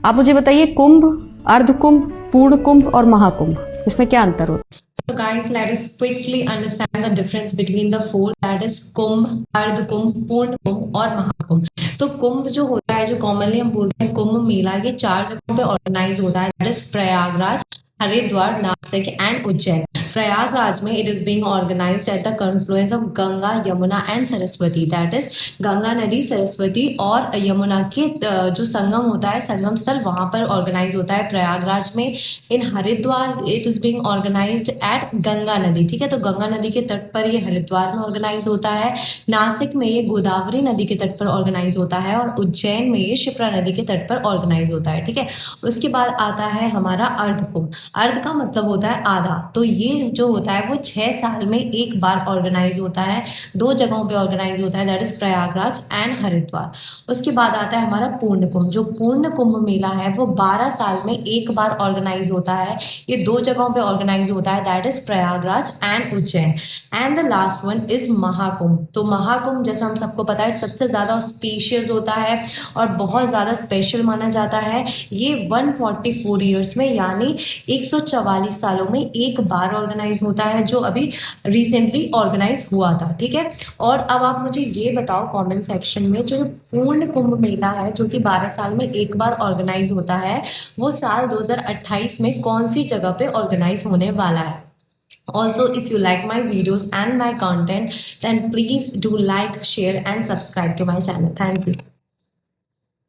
आप मुझे बताइए, कुंभ, अर्ध कुंभ, पूर्ण कुंभ और महाकुंभ, इसमें क्या अंतर होता है? So guys, let us quickly understand the difference between the four, that is कुंभ, अर्ध कुंभ, पूर्ण कुंभ और महाकुंभ। तो कुंभ जो होता है, जो कॉमनली हम बोलते हैं कुंभ मेला, ये 4 जगहों पे ऑर्गेनाइज होता है, that is Prayagraj, Haridwar, Nashik and Ujjain. Prayagraj में it is being organised at the confluence of Ganga, Yamuna and Saraswati, that is Ganga नदी, सरस्वती और यमुना के जो संगम होता है, संगम स्थल, वहां पर ऑर्गेनाइज होता है प्रयागराज में। In Haridwar it is being organised at Ganga नदी, ठीक है, तो गंगा नदी के तट पर ये हरिद्वार में ऑर्गेनाइज होता है। नासिक में ये गोदावरी नदी के तट पर ऑर्गेनाइज होता है और उज्जैन में ये शिप्रा नदी के तट पर ऑर्गेनाइज होता है, ठीक है। उसके बाद आता है हमारा अर्ध कुंभ। अर्ध का मतलब होता है आधा, तो ये जो होता है वो 6 साल में एक बार ऑर्गेनाइज होता है, 2 जगहों पे ऑर्गेनाइज होता है, that is Prayagraj and Haridwar. उसके बाद आता है हमारा पूर्ण कुंभ। जो पूर्ण कुंभ मेला है वो 12 साल में एक बार ऑर्गेनाइज होता है, ये 2 जगहों पे ऑर्गेनाइज होता है, that is Prayagraj and Ujjain. And the last one is Mahakumbh. तो महाकुंभ जैसा हम सबको पता है सबसे ज्यादा स्पेशियस होता है और बहुत ज्यादा स्पेशल माना जाता है। ये 144 ईयर्स में यानी 144 सालों में एक बार ऑर्गेनाइज होता है, जो अभी रिसेंटली ऑर्गेनाइज हुआ था, ठीक है। और अब आप मुझे ये बताओ कमेंट सेक्शन में, जो पूर्ण कुंभ मेला है जो कि 12 साल में एक बार ऑर्गेनाइज होता है, वो साल 2028 में कौन सी जगह पे ऑर्गेनाइज होने वाला है। Also, if you like my videos and my content, then please do like, share and subscribe to my channel. Thank you.